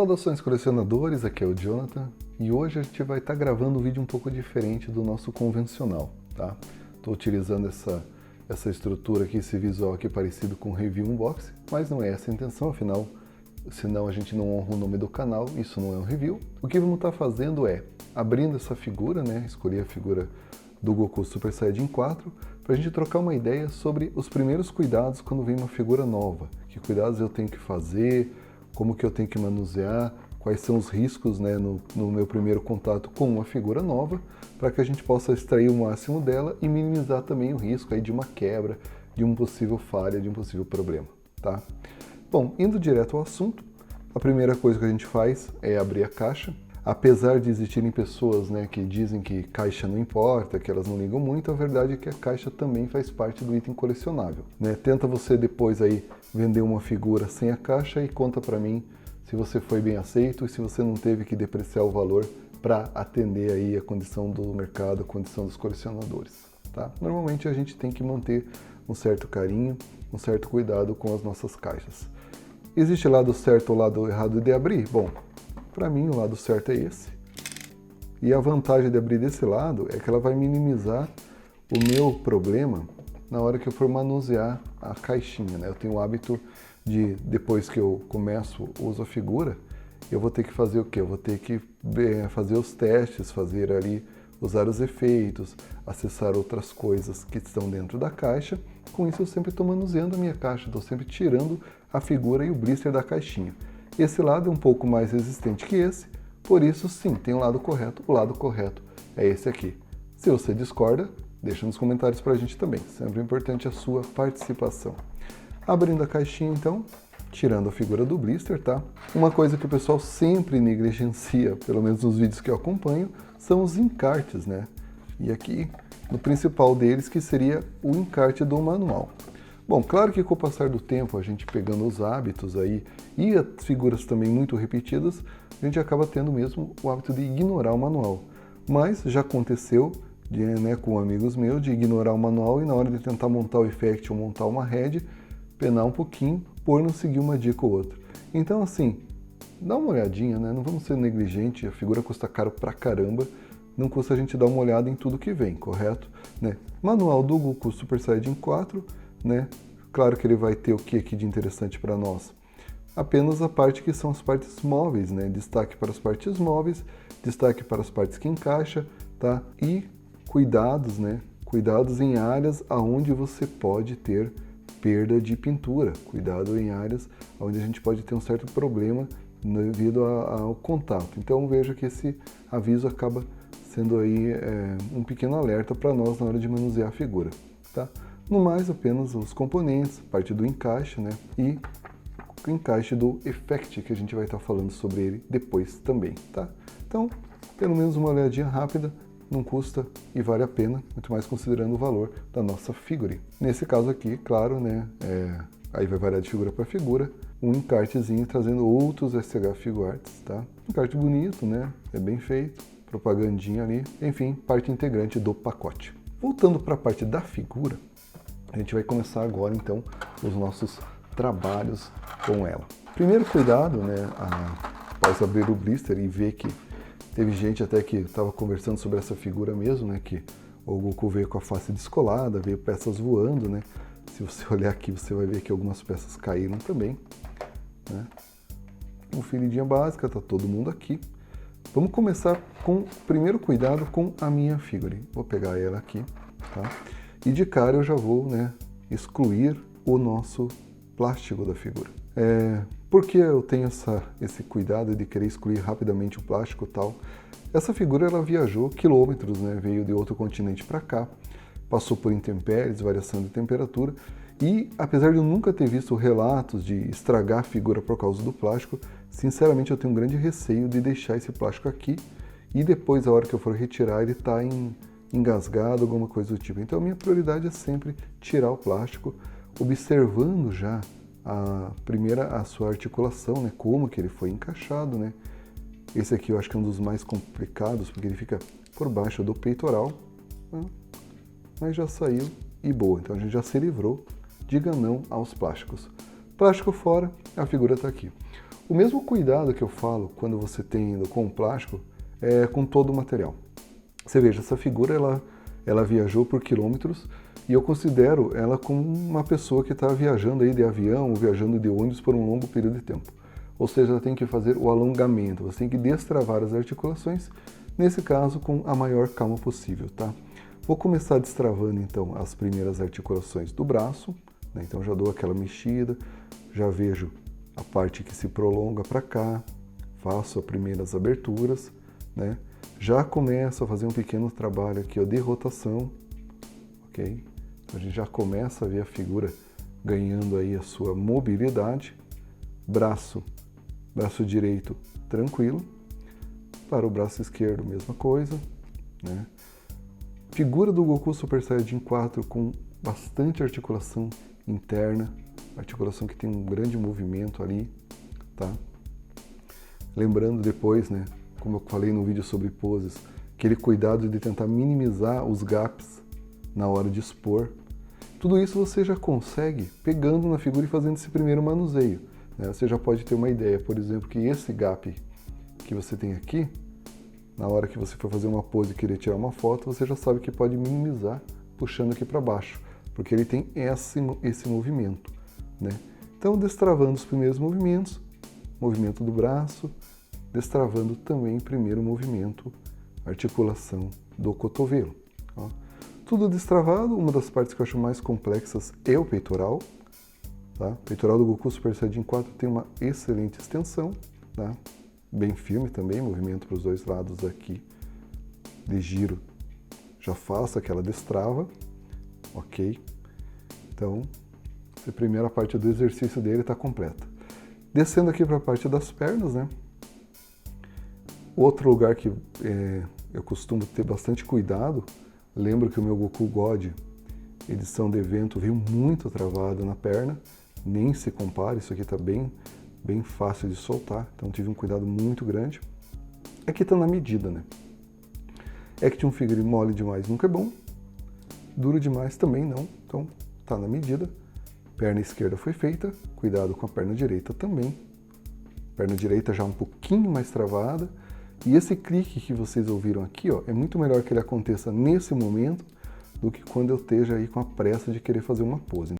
Saudações colecionadores, aqui é o Jonathan e hoje a gente vai estar gravando um vídeo um pouco diferente do nosso convencional, tá? Estou utilizando essa estrutura aqui, esse visual aqui parecido com review unboxing, mas não é essa a intenção, afinal, senão a gente não honra o nome do canal, isso não é um review. O que vamos estar fazendo é abrindo essa figura, né? Escolhi a figura do Goku Super Saiyajin 4 para a gente trocar uma ideia sobre os primeiros cuidados quando vem uma figura nova. Que cuidados eu tenho que fazer, como que eu tenho que manusear, quais são os riscos, né, no meu primeiro contato com uma figura nova, para que a gente possa extrair o máximo dela e minimizar também o risco aí de uma quebra, de uma possível falha, de um possível problema, tá? Bom, indo direto ao assunto, a primeira coisa que a gente faz é abrir a caixa. Apesar de existirem pessoas, né, que dizem que caixa não importa, que elas não ligam muito, a verdade é que a caixa também faz parte do item colecionável, né? Tenta você depois aí vender uma figura sem a caixa e conta para mim se você foi bem aceito e se você não teve que depreciar o valor para atender aí a condição do mercado, a condição dos colecionadores, tá? Normalmente a gente tem que manter um certo carinho, um certo cuidado com as nossas caixas. Existe lado certo ou lado errado de abrir? Bom, para mim, o lado certo é esse. E a vantagem de abrir desse lado é que ela vai minimizar o meu problema na hora que eu for manusear a caixinha, né? Eu tenho o hábito de, depois que eu uso a figura, eu vou ter que fazer o quê? Eu vou ter que fazer os testes, fazer ali, usar os efeitos, acessar outras coisas que estão dentro da caixa. Com isso, eu sempre estou manuseando a minha caixa, estou sempre tirando a figura e o blister da caixinha. Esse lado é um pouco mais resistente que esse, por isso sim, tem um lado correto. O lado correto é esse aqui. Se você discorda, deixa nos comentários pra gente também. Sempre importante a sua participação. Abrindo a caixinha então, tirando a figura do blister, tá? Uma coisa que o pessoal sempre negligencia, pelo menos nos vídeos que eu acompanho, são os encartes, né? E aqui, no principal deles, que seria o encarte do manual. Bom, claro que com o passar do tempo, a gente pegando os hábitos aí e as figuras também muito repetidas, a gente acaba tendo mesmo o hábito de ignorar o manual. Mas já aconteceu, né, com amigos meus, de ignorar o manual e na hora de tentar montar o effect ou montar uma head, penar um pouquinho por não seguir uma dica ou outra. Então assim, dá uma olhadinha, né? Não vamos ser negligentes, a figura custa caro pra caramba, não custa a gente dar uma olhada em tudo que vem, correto? Né? Manual do Goku Super Saiyajin 4, né? Claro que ele vai ter o que aqui de interessante para nós? Apenas a parte que são as partes móveis, né? Destaque para as partes móveis, destaque para as partes que encaixa, tá? E cuidados, né? Cuidados em áreas aonde você pode ter perda de pintura. Cuidado em áreas onde a gente pode ter um certo problema devido ao contato. Então veja que esse aviso acaba sendo aí um pequeno alerta para nós na hora de manusear a figura, tá? No mais, apenas os componentes, parte do encaixe, né? E o encaixe do effect, que a gente vai estar falando sobre ele depois também, tá? Então, pelo menos uma olhadinha rápida, não custa e vale a pena, muito mais considerando o valor da nossa figure. Nesse caso aqui, claro, né? Aí vai variar de figura para figura, um encartezinho trazendo outros SH Figuarts, tá? Encarte bonito, né? É bem feito, propagandinha ali, enfim, parte integrante do pacote. Voltando para a parte da figura, a gente vai começar agora, então, os nossos trabalhos com ela. Primeiro cuidado, né, após abrir o blister e ver que teve gente até que estava conversando sobre essa figura mesmo, né, que o Goku veio com a face descolada, veio peças voando, né. Se você olhar aqui, você vai ver que algumas peças caíram também, né. Conferidinha básica, tá todo mundo aqui. Vamos começar com o primeiro cuidado com a minha figure. Vou pegar ela aqui, tá? E de cara eu já vou, né, excluir o nosso plástico da figura. Por que eu tenho esse cuidado de querer excluir rapidamente o plástico e tal? Essa figura ela viajou quilômetros, né, veio de outro continente para cá, passou por intempéries, variação de temperatura e apesar de eu nunca ter visto relatos de estragar a figura por causa do plástico, sinceramente eu tenho um grande receio de deixar esse plástico aqui e depois, a hora que eu for retirar, ele tá engasgado, alguma coisa do tipo. Então a minha prioridade é sempre tirar o plástico, observando já a sua articulação, né, como que ele foi encaixado, né. Esse aqui eu acho que é um dos mais complicados, porque ele fica por baixo do peitoral, né, mas já saiu e boa. Então a gente já se livrou, diga não aos plásticos. Plástico fora, a figura está aqui. O mesmo cuidado que eu falo quando você tem com o plástico é com todo o material. Você veja, essa figura ela viajou por quilômetros e eu considero ela como uma pessoa que está viajando aí de avião ou viajando de ônibus por um longo período de tempo. Ou seja, ela tem que fazer o alongamento, você tem que destravar as articulações, nesse caso com a maior calma possível, tá? Vou começar destravando então as primeiras articulações do braço, né? Então já dou aquela mexida, já vejo a parte que se prolonga para cá, faço as primeiras aberturas, né? Já começo a fazer um pequeno trabalho aqui ó, de rotação, ok? Então, a gente já começa a ver a figura ganhando aí a sua mobilidade. Braço direito tranquilo, para o braço esquerdo mesma coisa, né? Figura do Goku Super Saiyajin 4 com bastante articulação interna, articulação que tem um grande movimento ali, tá? Lembrando depois, né, como eu falei no vídeo sobre poses, aquele cuidado de tentar minimizar os gaps na hora de expor. Tudo isso você já consegue pegando na figura e fazendo esse primeiro manuseio, né? Você já pode ter uma ideia, por exemplo, que esse gap que você tem aqui, na hora que você for fazer uma pose e querer tirar uma foto, você já sabe que pode minimizar puxando aqui para baixo, porque ele tem esse movimento, né? Então, destravando os primeiros movimentos, movimento do braço, destravando também o primeiro movimento, articulação do cotovelo. Ó. Tudo destravado, uma das partes que eu acho mais complexas é o peitoral. Tá? O peitoral do Goku Super Saiyajin 4 tem uma excelente extensão, tá? Bem firme também, movimento para os dois lados aqui de giro, já faço aquela destrava, ok? Então, a primeira parte do exercício dele está completa. Descendo aqui para a parte das pernas, né? Outro lugar que eu costumo ter bastante cuidado, lembro que o meu Goku God, edição de evento, veio muito travado na perna, nem se compara, isso aqui está bem fácil de soltar, então tive um cuidado muito grande. Aqui está na medida, né? Action figure mole demais nunca é bom, duro demais também não, então está na medida. Perna esquerda foi feita, cuidado com a perna direita também. Perna direita já um pouquinho mais travada, e esse clique que vocês ouviram aqui, ó, é muito melhor que ele aconteça nesse momento do que quando eu esteja aí com a pressa de querer fazer uma pose.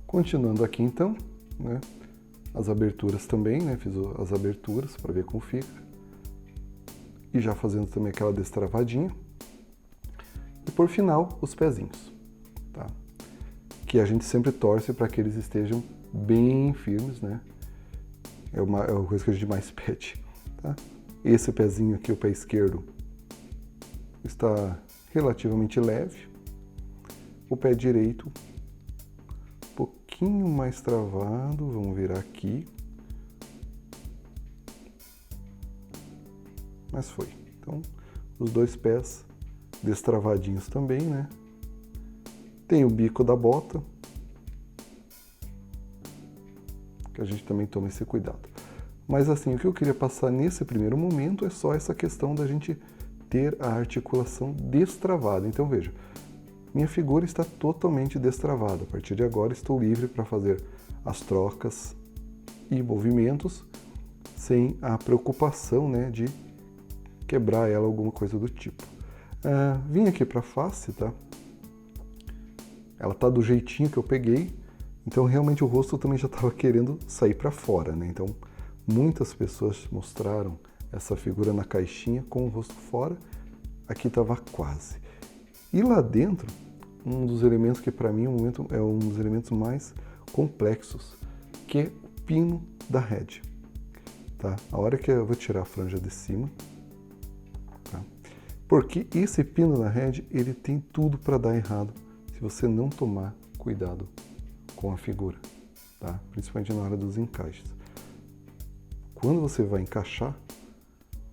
Continuando aqui então, né, as aberturas também, né, fiz as aberturas para ver como fica. E já fazendo também aquela destravadinha. E por final, os pezinhos, tá? Que a gente sempre torce para que eles estejam bem firmes, né? É uma coisa que a gente mais pede, tá? Esse pezinho aqui, o pé esquerdo, está relativamente leve. O pé direito pouquinho mais travado, vamos virar aqui, mas foi. Então, os dois pés destravadinhos também, né? Tem o bico da bota, que a gente também toma esse cuidado. Mas assim, o que eu queria passar nesse primeiro momento é só essa questão da gente ter a articulação destravada. Então veja, minha figura está totalmente destravada. A partir de agora estou livre para fazer as trocas e movimentos sem a preocupação, né, de quebrar ela, alguma coisa do tipo. Vim aqui para a face, tá? Ela tá do jeitinho que eu peguei, então realmente o rosto também já estava querendo sair para fora, né? Então muitas pessoas mostraram essa figura na caixinha com o rosto fora, aqui estava quase. E lá dentro, um dos elementos que para mim é um dos elementos mais complexos, que é o pino da head. Tá? A hora que eu vou tirar a franja de cima, tá? Porque esse pino da head, ele tem tudo para dar errado se você não tomar cuidado com a figura, tá? Principalmente na hora dos encaixes. Quando você vai encaixar,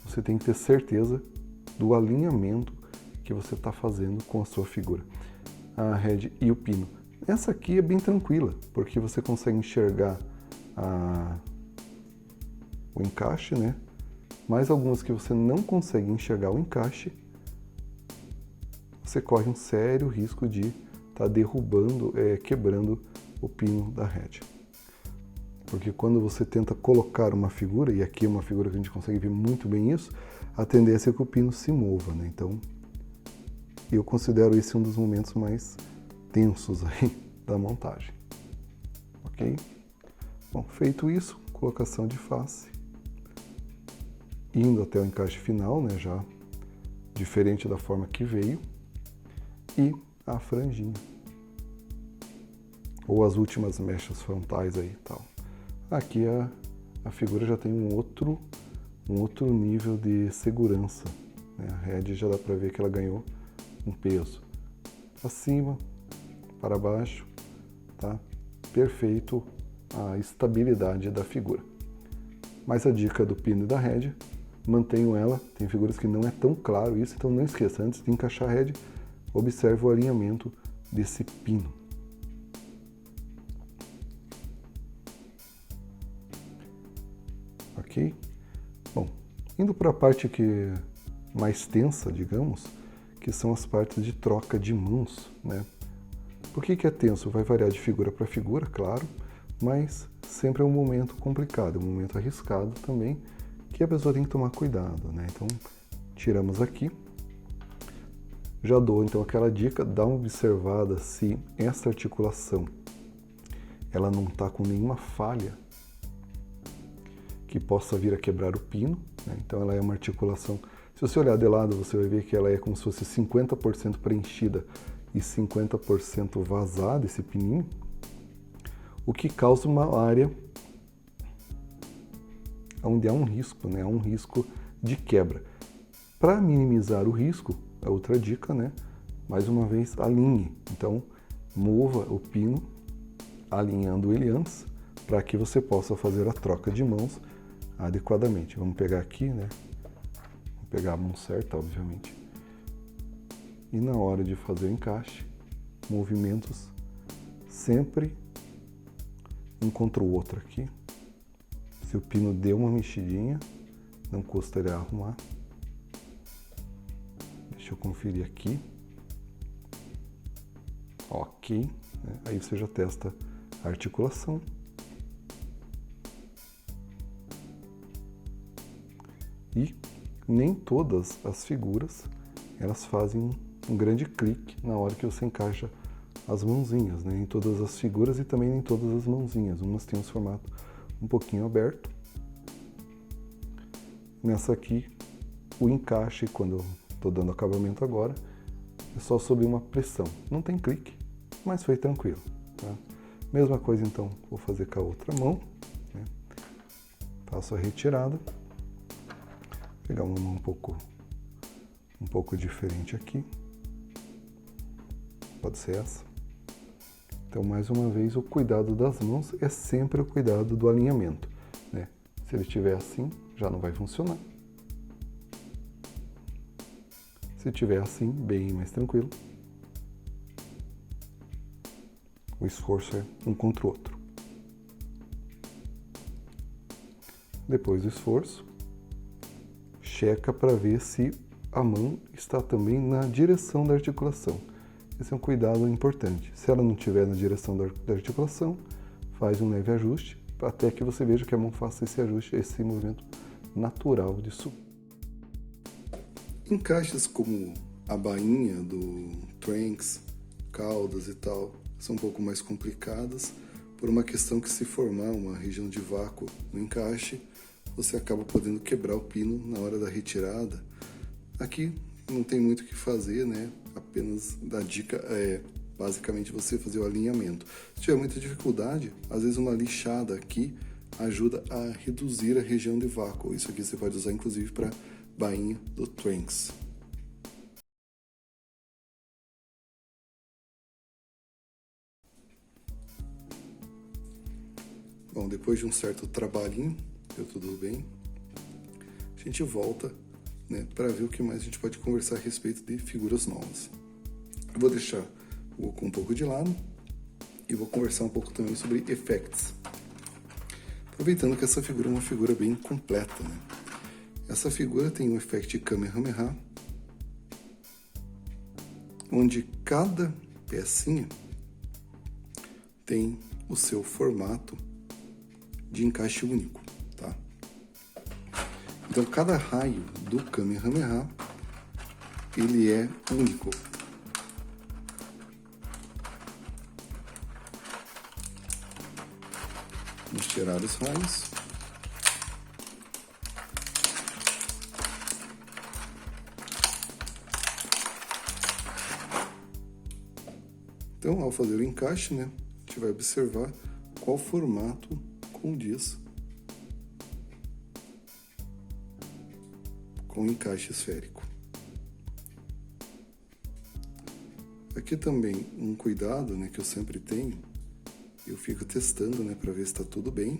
você tem que ter certeza do alinhamento que você está fazendo com a sua figura, a head e o pino. Essa aqui é bem tranquila, porque você consegue enxergar o encaixe, né? Mas algumas que você não consegue enxergar o encaixe, você corre um sério risco de está derrubando, quebrando o pino da rede. Porque quando você tenta colocar uma figura, e aqui é uma figura que a gente consegue ver muito bem isso, a tendência é que o pino se mova, né? Então, eu considero esse um dos momentos mais tensos aí da montagem. Ok? Bom, feito isso, colocação de face, indo até o encaixe final, né? Já diferente da forma que veio, e a franjinha. Ou as últimas mechas frontais aí e tal. Aqui a figura já tem um outro nível de segurança, né? A rede já dá para ver que ela ganhou um peso. Para cima, para baixo, tá? Perfeito a estabilidade da figura. Mas a dica do pino e da rede, mantenham ela, tem figuras que não é tão claro isso, então não esqueça, antes de encaixar a rede, observe o alinhamento desse pino. Ok? Bom, indo para a parte que mais tensa, digamos, que são as partes de troca de mãos, né? Por que é tenso? Vai variar de figura para figura, claro, mas sempre é um momento complicado, um momento arriscado também, que a pessoa tem que tomar cuidado, né? Então, tiramos aqui. Já dou então aquela dica, dá uma observada se essa articulação ela não está com nenhuma falha que possa vir a quebrar o pino, né? Então ela é uma articulação, se você olhar de lado você vai ver que ela é como se fosse 50% preenchida e 50% vazada, esse pininho, o que causa uma área onde há um risco, né? Há um risco de quebra. Para minimizar o risco, a outra dica, né? Mais uma vez, alinhe. Então, mova o pino, alinhando ele antes, para que você possa fazer a troca de mãos adequadamente. Vamos pegar aqui, né? Vou pegar a mão certa, obviamente. E na hora de fazer o encaixe, movimentos sempre um contra o outro aqui. Se o pino deu uma mexidinha, não custa ele arrumar. Deixa eu conferir aqui. Ok. Aí você já testa a articulação. E nem todas as figuras elas fazem um grande clique na hora que você encaixa as mãozinhas, né? Em todas as figuras e também em todas as mãozinhas. Umas têm um formato um pouquinho aberto. Nessa aqui, o encaixe, quando eu estou dando acabamento agora, é só sob uma pressão. Não tem clique, mas foi tranquilo, tá? Mesma coisa então, vou fazer com a outra mão, né? Faço a retirada. Vou pegar uma mão um pouco diferente aqui. Pode ser essa. Então, mais uma vez, o cuidado das mãos é sempre o cuidado do alinhamento, né? Se ele estiver assim, já não vai funcionar. Se estiver assim, bem mais tranquilo. O esforço é um contra o outro. Depois do esforço, checa para ver se a mão está também na direção da articulação. Esse é um cuidado importante. Se ela não estiver na direção da articulação, faz um leve ajuste, até que você veja que a mão faça esse ajuste, esse movimento natural de subir. Encaixes como a bainha do Tranks, caudas e tal, são um pouco mais complicadas, por uma questão que se formar uma região de vácuo no encaixe, você acaba podendo quebrar o pino na hora da retirada. Aqui não tem muito o que fazer, né? Apenas a dica é basicamente você fazer o alinhamento. Se tiver muita dificuldade, às vezes uma lixada aqui ajuda a reduzir a região de vácuo. Isso aqui você pode usar inclusive para bainha do Tranks. Bom, depois de um certo trabalhinho, deu tudo bem, a gente volta, né, para ver o que mais a gente pode conversar a respeito de figuras novas. Eu vou deixar o Goku um pouco de lado e vou conversar um pouco também sobre effects. Aproveitando que essa figura é uma figura bem completa, né? Essa figura tem um effect Kamehameha, onde cada pecinha tem o seu formato de encaixe único, tá? Então, cada raio do Kamehameha, ele é único. Vamos tirar os raios. Então, ao fazer o encaixe, né, a gente vai observar qual formato condiz com o encaixe esférico. Aqui também um cuidado, né, que eu sempre tenho, eu fico testando, né, para ver se está tudo bem,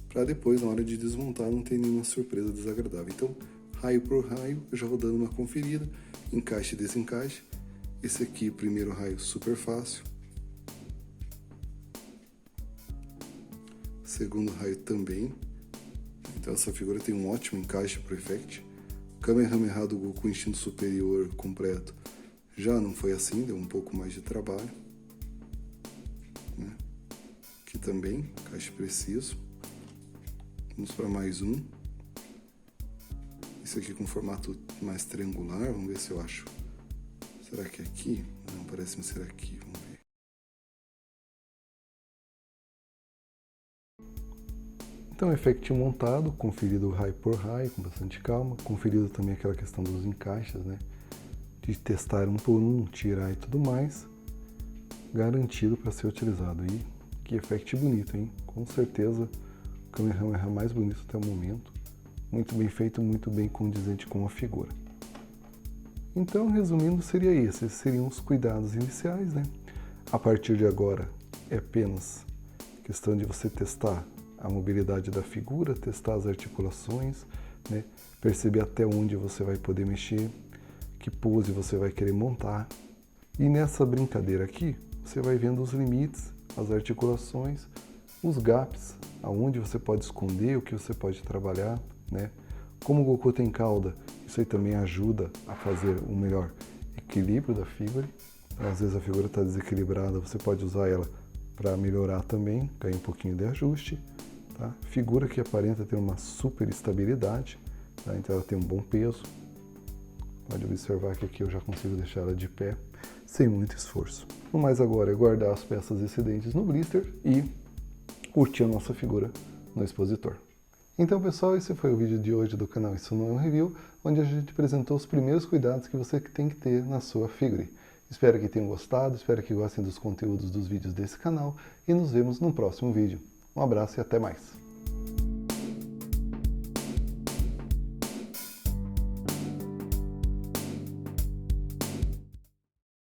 para depois, na hora de desmontar, não ter nenhuma surpresa desagradável. Então, raio por raio, eu já vou dando uma conferida, encaixe e desencaixe. Esse aqui, primeiro raio, super fácil. Segundo raio também. Então essa figura tem um ótimo encaixe pro Effect. Kamehameha do Goku Instinto Superior completo já não foi assim, deu um pouco mais de trabalho. Né? Aqui também, encaixe preciso. Vamos para mais um. Esse aqui com formato mais triangular, vamos ver se eu acho. Será que é aqui? Não, parece-me ser aqui, vamos ver. Então, Effect montado, conferido raio por raio, com bastante calma. Conferido também aquela questão dos encaixes, né? De testar um por um, tirar e tudo mais. Garantido para ser utilizado. E que Effect bonito, hein? Com certeza, o Kamehameha mais bonito até o momento. Muito bem feito, muito bem condizente com a figura. Então, resumindo, seria isso. Esses seriam os cuidados iniciais, né? A partir de agora, é apenas questão de você testar a mobilidade da figura, testar as articulações, né? Perceber até onde você vai poder mexer, que pose você vai querer montar. E nessa brincadeira aqui, você vai vendo os limites, as articulações, os gaps, aonde você pode esconder, o que você pode trabalhar, né? Como o Goku tem cauda, isso aí também ajuda a fazer um melhor equilíbrio da figura. Às vezes a figura está desequilibrada, você pode usar ela para melhorar também, ganhar um pouquinho de ajuste. Tá? Figura que aparenta ter uma super estabilidade, tá? Então ela tem um bom peso. Pode observar que aqui eu já consigo deixar ela de pé, sem muito esforço. O mais agora é guardar as peças excedentes no blister e curtir a nossa figura no expositor. Então, pessoal, esse foi o vídeo de hoje do canal Isso Não é um Review, onde a gente apresentou os primeiros cuidados que você tem que ter na sua figure. Espero que tenham gostado, espero que gostem dos conteúdos dos vídeos desse canal e nos vemos no próximo vídeo. Um abraço e até mais!